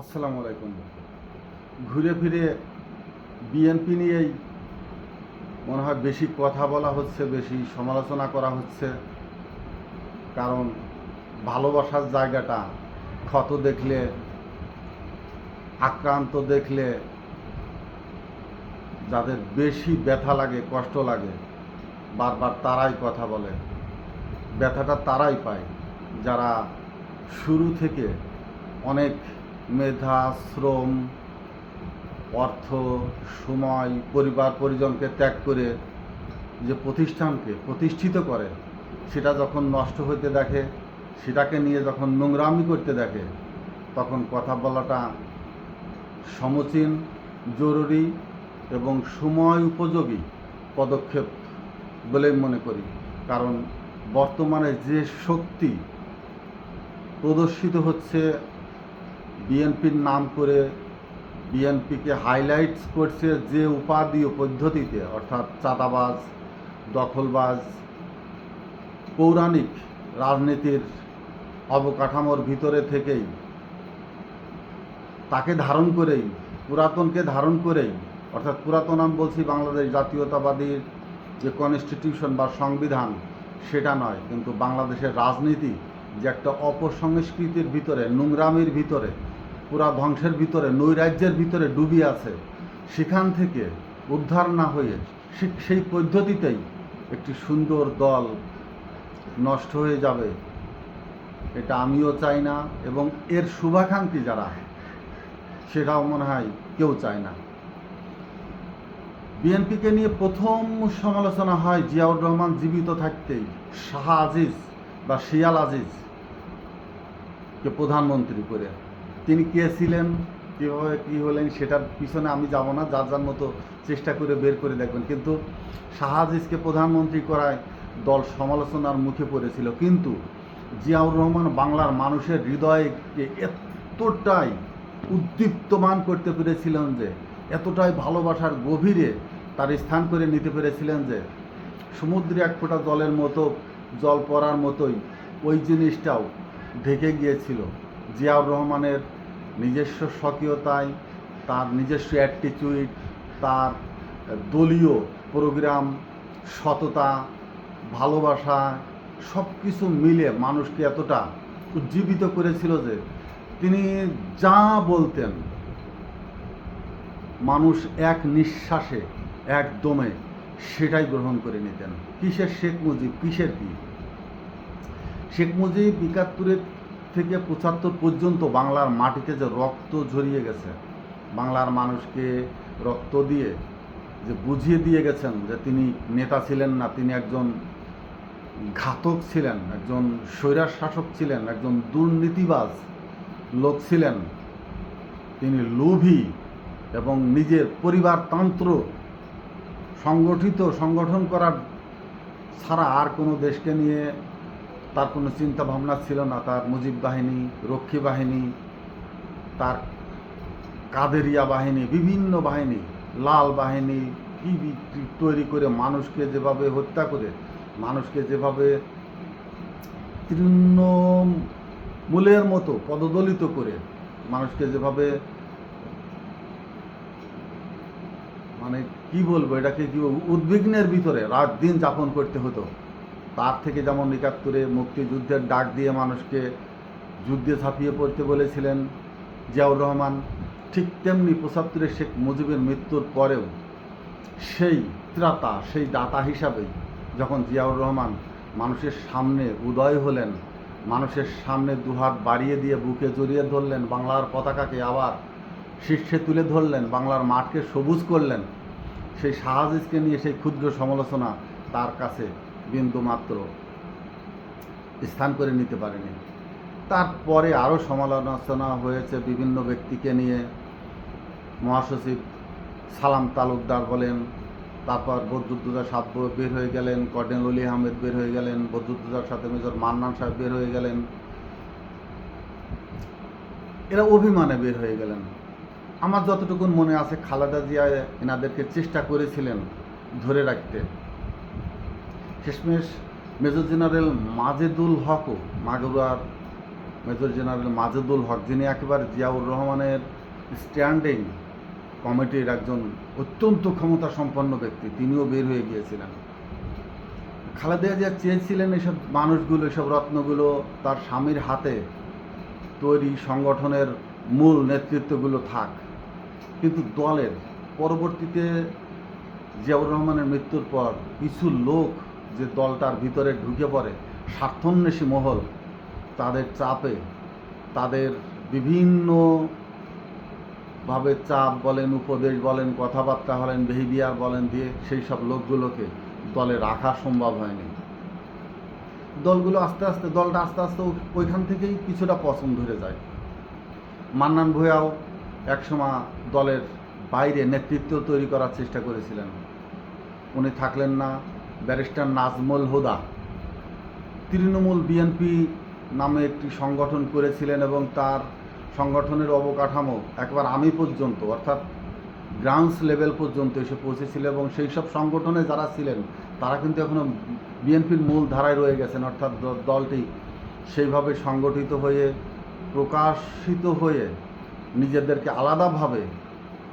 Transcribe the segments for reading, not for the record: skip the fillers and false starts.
আসসালামু আলাইকুম। ঘুরে ফিরে বিএনপি নিয়েই মনে হয় বেশি কথা বলা হচ্ছে, বেশি সমালোচনা করা হচ্ছে। কারণ ভালোবাসার জায়গাটা ক্ষত দেখলে, আক্রান্ত দেখলে যাদের বেশি ব্যথা লাগে, কষ্ট লাগে, বারবার তারাই কথা বলে। ব্যথাটা তারাই পায় যারা শুরু থেকে অনেক মেধা, শ্রম, অর্থ, সময়, পরিবার পরিজনকে ত্যাগ করে যে প্রতিষ্ঠানকে প্রতিষ্ঠিত করে, সেটা যখন নষ্ট হতে দেখে, সেটাকে নিয়ে যখন নোংরামি করতে দেখে, তখন কথা বলাটা সমীচীন, জরুরি এবং সময় উপযোগী পদক্ষেপ বলে মনে করি। কারণ বর্তমানে যে শক্তি প্রদর্শিত হচ্ছে বিএনপির নাম করে, বিএনপিকে হাইলাইটস করছে যে উপাধি ও পদ্ধতিতে, অর্থাৎ চাঁদাবাজ, দখলবাজ, পৌরাণিক রাজনীতির অবকাঠামোর ভিতরে থেকেই, তাকে ধারণ করেই, পুরাতনকে ধারণ করেই, অর্থাৎ পুরাতন আমি বলছি বাংলাদেশ জাতীয়তাবাদীর যে কনস্টিটিউশন বা সংবিধান, সেটা নয়, কিন্তু বাংলাদেশের রাজনীতি যে একটা অপসংস্কৃতির ভিতরে, নোংরামির ভিতরে, পুরা ধ্বংসের ভিতরে, নৈরাজ্যের ভিতরে ডুবে আছে, সেখান থেকে উদ্ধার না হয়ে সেই পদ্ধতিতেই একটি সুন্দর দল নষ্ট হয়ে যাবে, এটা আমিও চাই না, এবং এর শুভাকাঙ্ক্ষী যারা, সেটাও মনে হয় কেউ চায় না। বিএনপিকে নিয়ে প্রথম সমালোচনা হয় জিয়াউর রহমান জীবিত থাকতেই শাহ আজিজ বা শিয়াল আজিজকে প্রধানমন্ত্রী করে। তিনি কে ছিলেন, কীভাবে কী হলেন, সেটার পিছনে আমি যাব না, যার যার মতো চেষ্টা করে বের করে দেখবেন। কিন্তু শাহ আজিজকে প্রধানমন্ত্রী করায় দল সমালোচনার মুখে পড়েছিল, কিন্তু জিয়াউর রহমান বাংলার মানুষের হৃদয়কে এতটাই উদ্দীপ্তমান করতে পেরেছিলেন যে, এতটাই ভালোবাসার গভীরে তার স্থান করে নিতে পেরেছিলেন যে, সমুদ্রে এক ফোঁটা জলের মতো, জল পড়ার মতোই ওই জিনিসটাও ঢেকে গিয়েছিল। জিয়াউর রহমানের নিজস্ব স্বকীয়তায়, তার নিজস্ব অ্যাটিটিউড, তার দলীয় প্রোগ্রাম, সততা, ভালোবাসা, সব কিছু মিলে মানুষকে এতটা উজ্জীবিত করেছিল যে তিনি যা বলতেন মানুষ এক নিঃশ্বাসে, একদমে সেটাই গ্রহণ করে নিতেন। কিসের শেখ মুজিব, কিসের কি? শেখ মুজিব ৭১ থেকে ৭৫ পর্যন্ত বাংলার মাটিতে যে রক্ত ঝরিয়ে গেছে, বাংলার মানুষকে রক্ত দিয়ে যে বুঝিয়ে দিয়ে গেছেন যে তিনি নেতা ছিলেন না, তিনি একজন ঘাতক ছিলেন, একজন স্বৈরার শাসক ছিলেন, একজন দুর্নীতিবাজ লোক ছিলেন, তিনি লোভী এবং নিজের পরিবারতন্ত্র সংগঠন করার ছাড়া আর কোনো দেশকে নিয়ে তার কোনো চিন্তা ভাবনা ছিল না। তার মুজিব বাহিনী, রক্ষী বাহিনী, তার কাদেরিয়া বাহিনী, বিভিন্ন বাহিনী, লাল বাহিনী কি তৈরি করে মানুষকে যেভাবে হত্যা করে, মানুষকে যেভাবে তৃণমূলের মতো পদদলিত করে, মানুষকে যেভাবে, মানে কি বলবো, এটাকে কি উদ্বিগ্নের ভিতরে রাত দিন যাপন করতে হতো। তার থেকে যেমন ৭১ মুক্তিযুদ্ধের ডাক দিয়ে মানুষকে যুদ্ধে ঝাঁপিয়ে পড়তে বলেছিলেন জিয়াউর রহমান, ঠিক তেমনি ৭৫ শেখ মুজিবের মৃত্যুর পরেও সেই ত্রাতা, সেই দাতা হিসাবেই যখন জিয়াউর রহমান মানুষের সামনে উদয় হলেন, মানুষের সামনে দুহাত বাড়িয়ে দিয়ে বুকে জড়িয়ে ধরলেন, বাংলার পতাকাকে আবার শীর্ষে তুলে ধরলেন, বাংলার মাঠকে সবুজ করলেন, সেই শাহ আজিজকে নিয়ে সেই ক্ষুদ্র সমালোচনা তার কাছে বিন্দুমাত্র স্থান করে নিতে পারেনি। তারপরে আরও সমালোচনা হয়েছে বিভিন্ন ব্যক্তিকে নিয়ে, মহাসচিব সালাম তালুকদার বলেন, তারপর বদরুদ্দোজা সাহেব বের হয়ে গেলেন, কর্নেল অলি আহমেদ বের হয়ে গেলেন, বদরুদ্দোজার সাথে মেজর মান্নান সাহেব বের হয়ে গেলেন, এরা অভিমানে বের হয়ে গেলেন। আমার যতটুকু মনে আছে, খালেদা জিয়া এনাদেরকে চেষ্টা করেছিলেন ধরে রাখতে। শেষমেশ মেজর জেনারেল মাজেদুল হকও মাগুরার মেজর জেনারেল মাজেদুল হক, যিনি একেবারে জিয়াউর রহমানের স্ট্যান্ডিং কমিটির একজন অত্যন্ত ক্ষমতা সম্পন্ন ব্যক্তি, তিনিও বের হয়ে গিয়েছিলেন। খালেদা জিয়া চেয়েছিলেন এসব মানুষগুলো, এসব রত্নগুলো তার স্বামীর হাতে তৈরি সংগঠনের মূল নেতৃত্বগুলো থাক, কিন্তু দলের পরবর্তীতে জিয়াউর রহমানের মৃত্যুর পর কিছু লোক যে দলটার ভিতরে ঢুকে পড়ে, স্বার্থন্বেষী মহল, তাদের চাপে, তাদের বিভিন্নভাবে চাপ বলেন, উপদেশ বলেন, কথাবার্তা বলেন, বিহেভিয়ার বলেন দিয়ে সেই সব লোকগুলোকে দলে রাখা সম্ভব হয়নি। দলটা আস্তে আস্তে ওইখান থেকেই কিছুটা পছন্দ ধরে যায়। মান্নান ভূঁইয়াও একসময় দলের বাইরে নেতৃত্ব তৈরি করার চেষ্টা করেছিলেন, উনি থাকলেন না। ব্যারিস্টার নাজমুল হুদা তৃণমূল বিএনপি নামে একটি সংগঠন করেছিলেন এবং তার সংগঠনের অবকাঠামো একবার আমি পর্যন্ত, অর্থাৎ গ্রাউন্ডস লেভেল পর্যন্ত এসে পৌঁছেছিল এবং সেই সব সংগঠনে যারা ছিলেন তারা কিন্তু এখনও বিএনপির মূল ধারায় রয়ে গেছেন, অর্থাৎ দলটি সেইভাবে সংগঠিত হয়ে প্রকাশিত হয়ে নিজেদেরকে আলাদাভাবে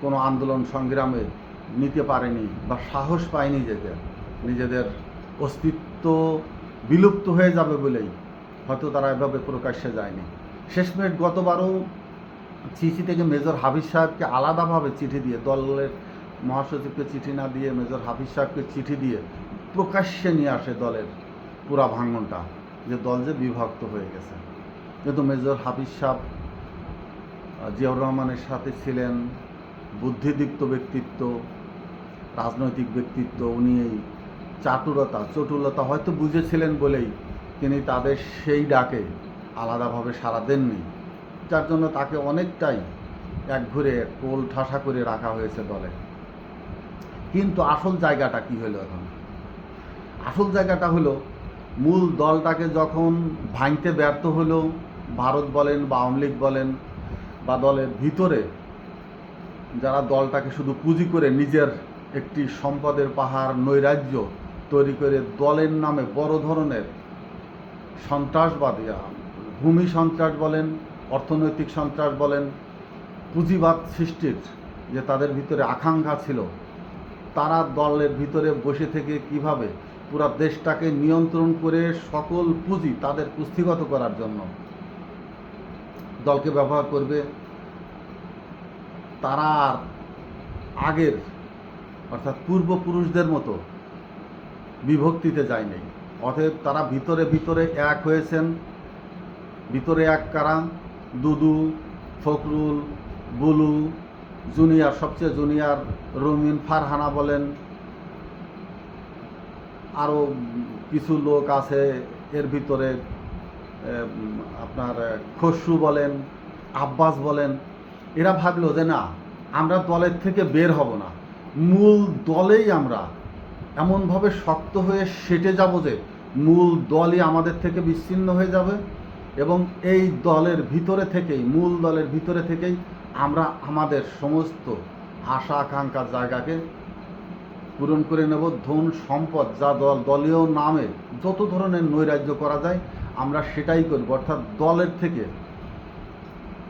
কোনো আন্দোলন সংগ্রামে নিতে পারেনি বা সাহস পায়নি, নিজেদের অস্তিত্ব বিলুপ্ত হয়ে যাবে বলেই হয়তো তারা এভাবে প্রকাশ্যে যায়নি। শেষমেশ গতবারও চিঠি থেকে মেজর হাফিজ সাহেবকে আলাদাভাবে চিঠি দিয়ে, দলের মহাসচিবকে চিঠি না দিয়ে মেজর হাফিজ সাহেবকে চিঠি দিয়ে প্রকাশ্যে নিয়ে আসে দলের পুরা ভাঙনটা, যে দল যে বিভক্ত হয়ে গেছে। কিন্তু মেজর হাফিজ সাহেব জিয়াউর রহমানের সাথে ছিলেন, বুদ্ধিদীপ্ত ব্যক্তিত্ব, রাজনৈতিক ব্যক্তিত্ব। উনি এই চটুলতা হয়তো বুঝেছিলেন বলেই তিনি তাদের সেই ডাকে আলাদাভাবে সাড়া দেননি, যার জন্য তাকে অনেকটাই একঘরে কোল ঠাসা করে রাখা হয়েছে দলে। কিন্তু আসল জায়গাটা কি হলো এখন? আসল জায়গাটা হলো মূল দলটাকে যখন ভাঙতে ব্যর্থ হলো, ভারত বলেন বা আওয়ামী লীগ বলেন বা দলের ভিতরে যারা দলটাকে শুধু পুঁজি করে নিজের একটি সম্পদের পাহাড়, নৈরাজ্য তৈরি করে দলের নামে বড় ধরনের সন্ত্রাসবাদী, ভূমি সন্ত্রাস বলেন, অর্থনৈতিক সন্ত্রাস বলেন, পুঁজিবাদ সৃষ্টির যে তাদের ভিতরে আকাঙ্ক্ষা ছিল, তারা দলের ভিতরে বসে থেকে কিভাবে পুরো দেশটাকে নিয়ন্ত্রণ করে সকল পুঁজি তাদের কুস্থিগত করার জন্য দলকে ব্যবহার করবে, তারা আর আগের অর্থাৎ পূর্বপুরুষদের মতো বিভক্তিতে যায়নি। অতএব তারা ভিতরে এক হয়েছেন। ভিতরে এক কারা? দুদু, ফখরুল, বুলু, জুনিয়র, সবচেয়ে জুনিয়র রুমিন ফারহানা বলেন, আরও কিছু লোক আছে এর ভিতরে, আপনার খসরু বলেন, আব্বাস বলেন। এরা ভাবলো যে না, আমরা দলের থেকে বের হব না, মূল দলেই আমরা এমনভাবে শক্ত হয়ে সেটে যাব যে মূল দলই আমাদের থেকে বিচ্ছিন্ন হয়ে যাবে এবং এই দলের ভিতরে থেকেই, মূল দলের ভিতরে থেকেই আমরা আমাদের সমস্ত আশা আকাঙ্ক্ষার জায়গাকে পূরণ করে নেব। ধন সম্পদ যা দলীয় নামে যত ধরনের নৈরাজ্য করা যায় আমরা সেটাই করব। অর্থাৎ দলের থেকে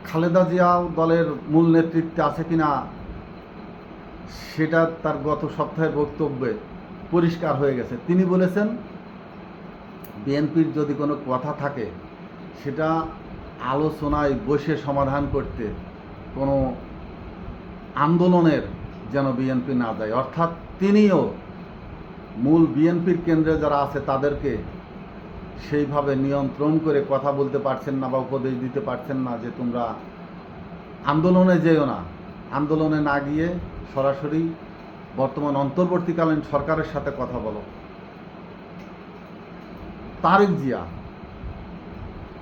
খালেদা জিয়াও দলের মূল নেতৃত্বে আছে কিনা সেটা তার গত সপ্তাহের বক্তব্যে পরিষ্কার হয়ে গেছে। তিনি বলেছেন বিএনপির যদি কোনো কথা থাকে সেটা আলোচনায় বসে সমাধান করতে, কোনো আন্দোলনের যেন বিএনপি না যায়। অর্থাৎ তিনিও মূল বিএনপির কেন্দ্রে যারা আছে তাদেরকে সেইভাবে নিয়ন্ত্রণ করে কথা বলতে পারছেন না বা উপদেশ দিতে পারছেন না যে তোমরা আন্দোলনে যেও না, আন্দোলনে না গিয়ে সরাসরি বর্তমান অন্তর্বর্তীকালীন সরকারের সাথে কথা বলো। তারেক জিয়া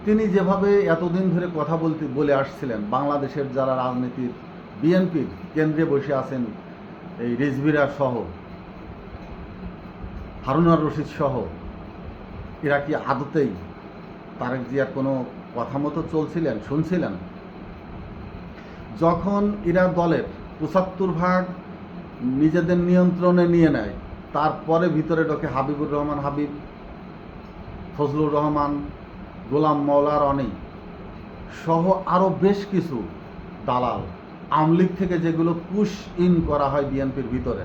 তিনি যেভাবে এতদিন ধরে কথা বলে আসছিলেন, বাংলাদেশের যারা রাজনীতির বিএনপির কেন্দ্রে বসে আছেন, এই রিজভিরা সহ, হারুনার রশিদ সহ, এরা কি আদতেই তারেক জিয়ার কোনো কথা মতো চলছিলেন, শুনছিলেন? যখন এরা দলের ৭৫% নিজেদের নিয়ন্ত্রণে নিয়ে নেয়, তারপরে ভিতরে ঢোকে হাবিবুর রহমান হাবিব, ফজলুর রহমান, গোলাম মওলা রনি, সহ আরও বেশ কিছু দালাল আওয়ামী লীগ থেকে যেগুলো পুশ ইন করা হয় বিএনপির ভিতরে,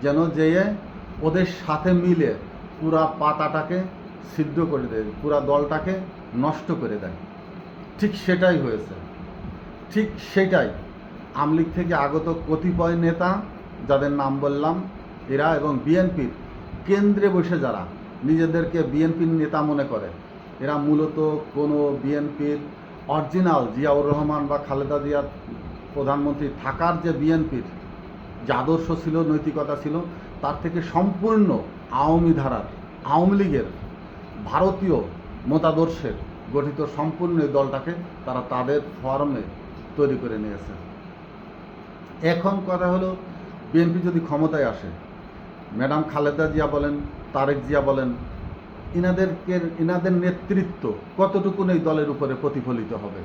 যেন যেয়ে ওদের সাথে মিলে পুরা পাতাটাকে ছিদ্র করে দেয়, পুরা দলটাকে নষ্ট করে দেয়। ঠিক সেটাই হয়েছে, ঠিক সেটাই আওয়ামী লীগ থেকে আগত কতিপয় নেতা, যাদের নাম বললাম, এরা এবং বিএনপির কেন্দ্রে বসে যারা নিজেদেরকে বিএনপির নেতা মনে করে, এরা মূলত কোনো বিএনপির অরিজিনাল জিয়াউর রহমান বা খালেদা জিয়ার প্রধানমন্ত্রী থাকার যে বিএনপির যে আদর্শ ছিল, নৈতিকতা ছিল, তার থেকে সম্পূর্ণ আওয়ামী ধারার, আওয়ামী লীগের ভারতীয় মতাদর্শের গঠিত সম্পূর্ণ এই দলটাকে তারা তাদের ফর্মে তৈরি করে নিয়েছে। এখন কথা হলো, বিএনপি যদি ক্ষমতায় আসে, ম্যাডাম খালেদা জিয়া বলেন, তারেক জিয়া বলেন, ইনাদের নেতৃত্ব কতটুকু এই দলের উপরে প্রতিফলিত হবে?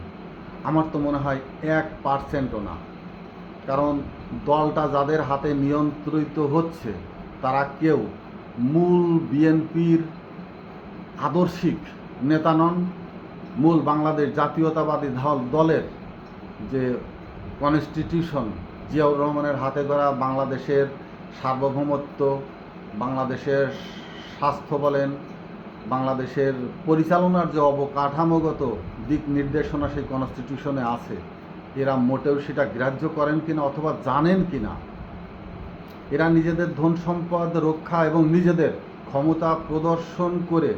আমার তো মনে হয় 1%ও না। কারণ দলটা যাদের হাতে নিয়ন্ত্রিত হচ্ছে তারা কেউ মূল বিএনপির আদর্শিক নেতা নন। মূল বাংলাদেশ জাতীয়তাবাদী দলের যে কনস্টিটিউশন, জিয়াউর রহমানের হাতে ধরা বাংলাদেশের সার্বভৌমত্ব, বাংলাদেশের স্বাস্থ্য বলেন, বাংলাদেশের পরিচালনার যে অবকাঠামোগত দিক নির্দেশনা সেই কনস্টিটিউশনে আছে, এরা মোটেও সেটা গ্রাহ্য করেন কিনা অথবা জানেন কিনা। এরা নিজেদের ধন সম্পদ রক্ষা এবং নিজেদের ক্ষমতা প্রদর্শন করে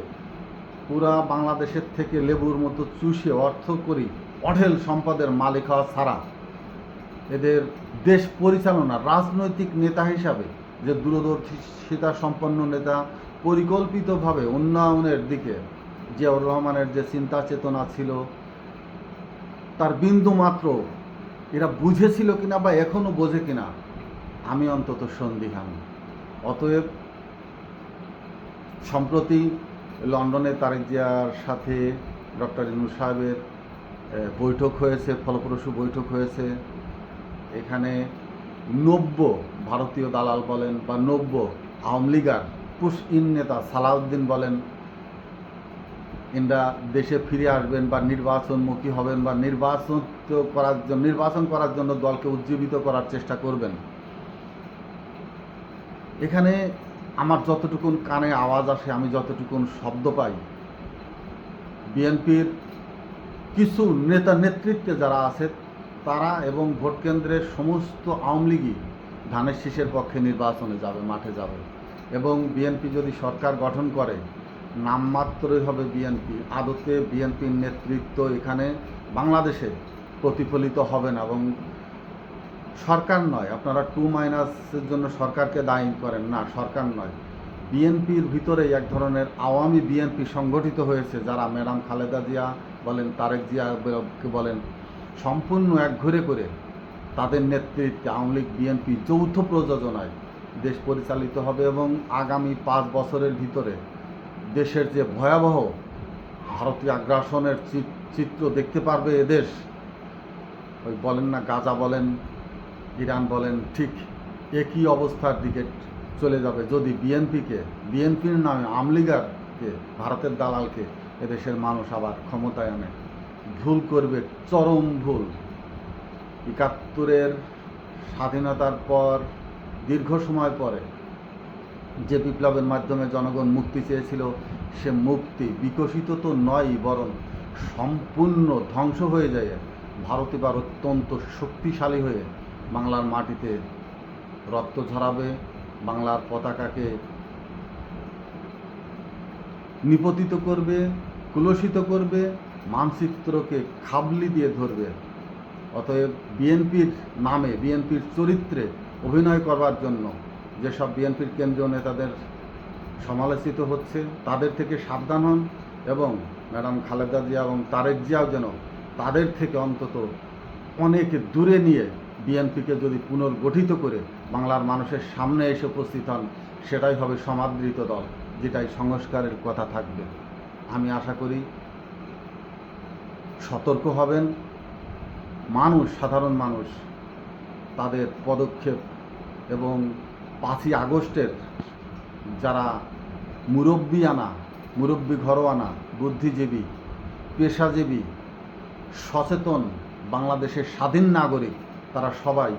পুরা বাংলাদেশের থেকে লেবুর মতো চুষে অর্থ করি অঢেল সম্পদের মালিক হওয়া ছাড়া এদের দেশ পরিচালনা, রাজনৈতিক নেতা হিসাবে যে দূরদর্শিতা সম্পন্ন নেতা, পরিকল্পিতভাবে উন্নয়নের দিকে জিয়াউর রহমানের যে চিন্তা চেতনা ছিল তার বিন্দু মাত্র এরা বুঝেছিল কিনা বা এখনও বোঝে কিনা, আমি অন্তত সন্দিহান। অতএব সম্প্রতি লন্ডনে তারেক জিয়ার সাথে ডক্টর ইউনূস সাহেবের বৈঠক হয়েছে, ফলপ্রসূ বৈঠক হয়েছে। এখানে 90 ভারতীয় দালাল বলেন বা 90 আওয়ামী লীগার পুশ ইন নেতা সালাউদ্দিন বলেন, এরা দেশে ফিরে আসবেন বা নির্বাচনমুখী হবেন বা নির্বাচন করার জন্য দলকে উজ্জীবিত করার চেষ্টা করবেন। এখানে আমার যতটুকুন কানে আওয়াজ আসে, আমি যতটুকুন শব্দ পাই, বিএনপির কিছু নেতা নেতৃত্বে যারা আছে তারা এবং ভোট কেন্দ্রের সমস্ত আওয়ামী লীগই ধানের শীষের পক্ষে নির্বাচনে যাবে, মাঠে যাবে। এবং বিএনপি যদি সরকার গঠন করে, নামমাত্রই হবে বিএনপি, আদতে বিএনপির নেতৃত্ব এখানে বাংলাদেশে প্রতিফলিত হবে না। এবং সরকার নয়, আপনারা 2- জন্য সরকারকে দায়ী করেন না, সরকার নয়, বিএনপির ভিতরে এক ধরনের আওয়ামী বিএনপি সংগঠিত হয়েছে, যারা ম্যাডাম খালেদা জিয়া বলেন, তারেক জিয়াকে বলেন, সম্পূর্ণ একঘরে করে তাদের নেতৃত্বে আওয়ামী লীগ বিএনপি যৌথ প্রযোজনায় দেশ পরিচালিত হবে। এবং আগামী 5 বছরের ভিতরে দেশের যে ভয়াবহ ভারতীয় আগ্রাসনের চিত্র দেখতে পারবে এদেশ, ওই বলেন না গাজা বলেন, ইরান বলেন, ঠিক একই অবস্থার দিকে চলে যাবে যদি বিএনপির নামে আওয়ামী লীগকে, ভারতের দালালকে এদেশের মানুষ আবার ক্ষমতায় আনে। ভুল করবে, চরম ভুল। 71-এর স্বাধীনতার পর দীর্ঘ সময় পরে যে বিপ্লবের মাধ্যমে জনগণ মুক্তি চেয়েছিল, সে মুক্তি বিকশিত তো নয়, বরং সম্পূর্ণ ধ্বংস হয়ে যায়। ভারত এবার অত্যন্ত শক্তিশালী হয়ে বাংলার মাটিতে রক্ত ঝরাবে, বাংলার পতাকাকে নিপতিত করবে, কুলসিত করবে, মানচিত্রকে খাবলি দিয়ে ধরবে। অতএব বিএনপির নামে, বিএনপির চরিত্রে অভিনয় করবার জন্য যেসব বিএনপির কেন্দ্রীয় নেতাদের সমালোচিত হচ্ছে, তাদের থেকে সাবধান হন। এবং ম্যাডাম খালেদা জিয়া এবং তারেক জিয়াও যেন তাদের থেকে অন্তত অনেক দূরে নিয়ে বিএনপিকে যদি পুনর্গঠিত করে বাংলার মানুষের সামনে এসে উপস্থিত হন, সেটাই হবে সমাদৃত দল, যেটাই সংস্কারের কথা থাকবে। আমি আশা করি সতর্ক হবেন মানুষ, সাধারণ মানুষ, তাদের পদক্ষেপ। এবং 5ই আগস্টের যারা মুরব্বি ঘরোয়ানা, বুদ্ধিজীবী, পেশাজীবী সচেতন বাংলাদেশের স্বাধীন নাগরিক তারা সবাই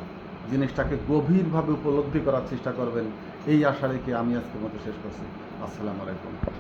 জিনিসটাকে গভীরভাবে উপলব্ধি করার চেষ্টা করবেন, এই আশা রেখে আমি আজকের মতো শেষ করছি। আসসালামু আলাইকুম।